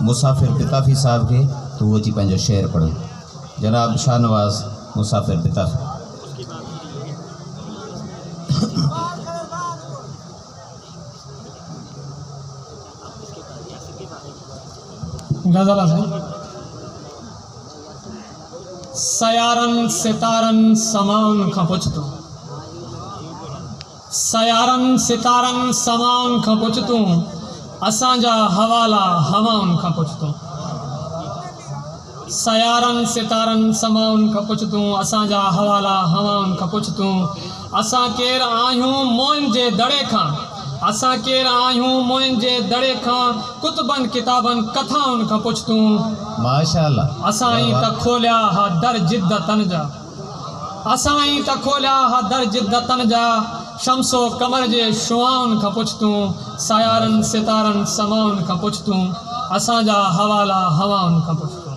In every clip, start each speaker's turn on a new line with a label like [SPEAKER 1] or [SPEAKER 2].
[SPEAKER 1] मुसाफिर पिताफी साहब के तो वो जी पंहिंजो शेर पढ़ो। जनाब शाहनवाज मुसाफिर पिताफी।
[SPEAKER 2] गज़ल है। सयारन सितारन समान खां पुछतूं, सयारन सितारन समान खां पुछतूं, असांजा हवाला हवाउन खां पुछतूं। सयारन सितारन समान खां पुछतूं, असांजा हवाला हवाउन खां पुछतूं। असां केर आहियूं मोइन जे दड़े खां, असां केर आहियूं मोइन जे दड़े खां, कुतबन किताबन कथाउन खां पुछतूं।
[SPEAKER 1] माशाअल्लाह।
[SPEAKER 2] असां ई त खोलिया हा दर जिद्दतन जा, असां ई त खोलिया हा दर जिद्दतन जा, शम्सो कमर जे शुआउन खां पुछतूं। सयारन सितारन समाउन खां पुछतूं, असांजा हवाला हवाउन खां पुछतूं।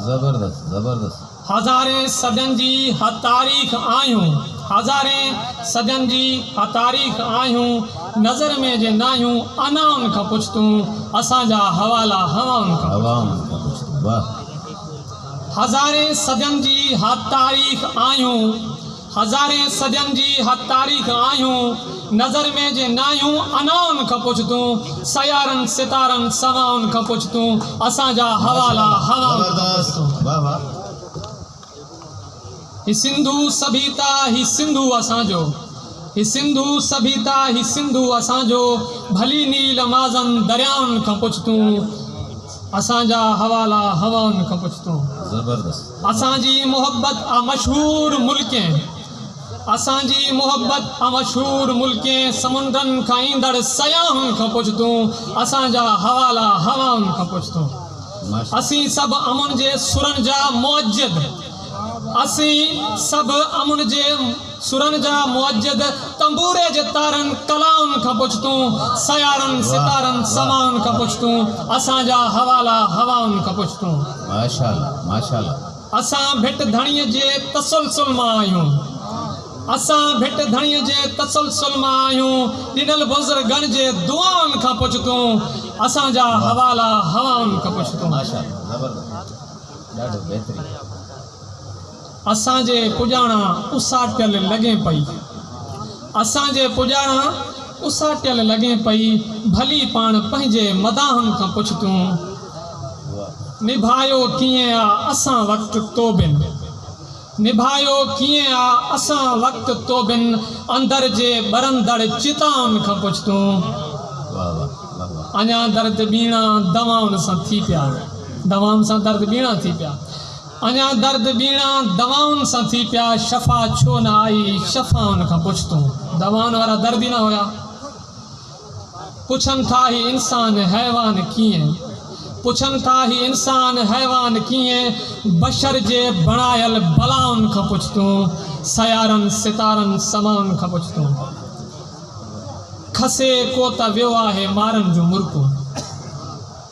[SPEAKER 1] ज़बरदस्त ज़बरदस्त।
[SPEAKER 2] हज़ारे सदियन जी हा तारीख़ आहियूं, हज़ारे सदियन जी हा तारीख़ आहियूं, नज़र में जे नाहियूं अनाउन खां पुछतूं। असांजा हवाला हवाउन खां
[SPEAKER 1] पुछतूं। वाह।
[SPEAKER 2] हज़ारे सदियन जी हा तारीख़ आहियूं, हज़ारे सदियन जी हा तारीख़ आहियूं, नज़र में जे नाहियूं अनाउन खां पुछतूं। सयारन सितारन समाउन खां पुछतूं, असांजा हवाला हवाउन खां पुछतूं।
[SPEAKER 1] वाह वाह।
[SPEAKER 2] ही सिंधु सभीता ही सिंधु असांजो, ही सिंधु सभीता ही सिंधु असांजो, भली नील माज़न दरियाउन खां पुछतूं। असांजा हवाला हवाउन खां पुछतूं।
[SPEAKER 1] ज़बरदस्त।
[SPEAKER 2] असांजी मोहब्बत आ मशहूर मुल्कें, असांजी मोहब्बत आ मशहूर मुल्कें, समुंडन खां ईंदड़ सयाहुन खां पुछतूं। असांजा हवाला हवाउन खां पुछतूं। असीं सभु अमुन जे सुरन जा मुअज्जिद, असीं सभु अमुन जे सुरन जा मुअज्जिद, तंबूरे जे तारन कलाउन खां पुछतूं। सयारन सितारन समाउन खां पुछतूं, असांजा हवाला हवाउन खां पुछतूं।
[SPEAKER 1] माशाअल्लाह माशाअल्लाह।
[SPEAKER 2] असां भिट धणीअ जे तसलसल मां आहियूं, असां भिट धणीअ जे तसलसल मां आहियूं, ॾिनल बुज़ुर्गनि जे दुआउनि खां पुछतूं। असांजा हवाला हवाउनि खां पुछतूं।
[SPEAKER 1] माशाअल्लाह ज़बरदस्त। ॾाढो बहितरीन।
[SPEAKER 2] असांजे पुॼाणा उसाटियल लॻे पई, असांजे पुॼाणा उसाटियल लॻे पई, भली पाण पंहिंजे मदाहनि खां पुछतूं। निभायो कीअं आ असां वक़्तु तोबिन, निभायो कीअं आ असां वक़्तु तोबिन, अंदर जे बरंदड़ चिताउनि खां पुछतूं। अञा दर्द बीणा दवाउनि सां थी पिया, दवाउनि सां दर्द बीणा थी पिया, अञा दर्द बीणा दवाउनि सां थी पिया, शफ़ा छो न आई शफ़ाउनि खां पुछतूं। दवाउनि वारा दर्द ई न हुया। पुछनि था ही इंसान हैवान कीअं, पुछनि था ही इंसान हैवान कीअं, बशर जे बणायल बलाउनि खां पुछतूं। सयारन सितारन समाउनि खां पुछतूं। खसे को त वियो आहे मारन जूं मुर्कूं,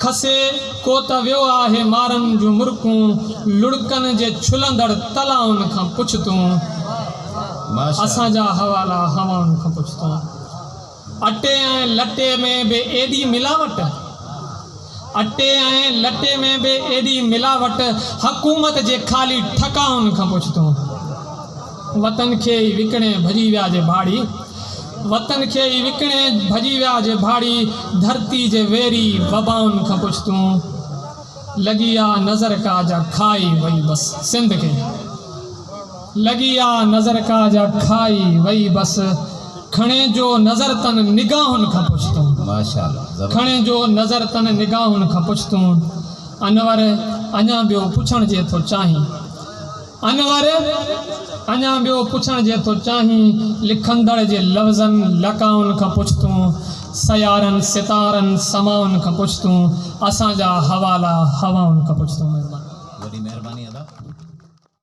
[SPEAKER 2] खसे को त वियो आहे मारन जूं मुर्कूं, लुड़कनि जे छुलंदड़ तलाउनि खां पुछतूं। असांजा हवाला हवाउनि खां पुछतूं। अटे ऐं लटे में बि एॾी मिलावट, अटे ऐं लटे में बि एॾी मिलावट, हुकूमत जे ख़ाली ठकाउनि खां पुछतूं। वतन खे ई विकिणे भॼी विया जे भाड़ी, वतन खे ई विकिणे भॼी विया जे भाड़ी, धरती जे वेरी वबाउनि खां पुछतूं। लॻी आ नज़र का जा खाई वई बस सिंध खे, लॻी आ नज़र का जा खाई वई बस, खणे जो नज़र तन निगाहुनि खां पुछतूं।
[SPEAKER 1] माशाअल्लाह।
[SPEAKER 2] खणे जो नज़र तन निगाहुनि खां पुछतूं। अनवर अञा ॿियो पुछण जे थो चाहीं, अनवर अञा ॿियो पुछण जे थो चाहीं, लिखंदड़ जे लफ़्ज़नि लकाउनि खां पुछतूं। सयारन सितारन समाउनि खां पुछतूं। असांजा हवाला हवाउनि खां पुछतूं।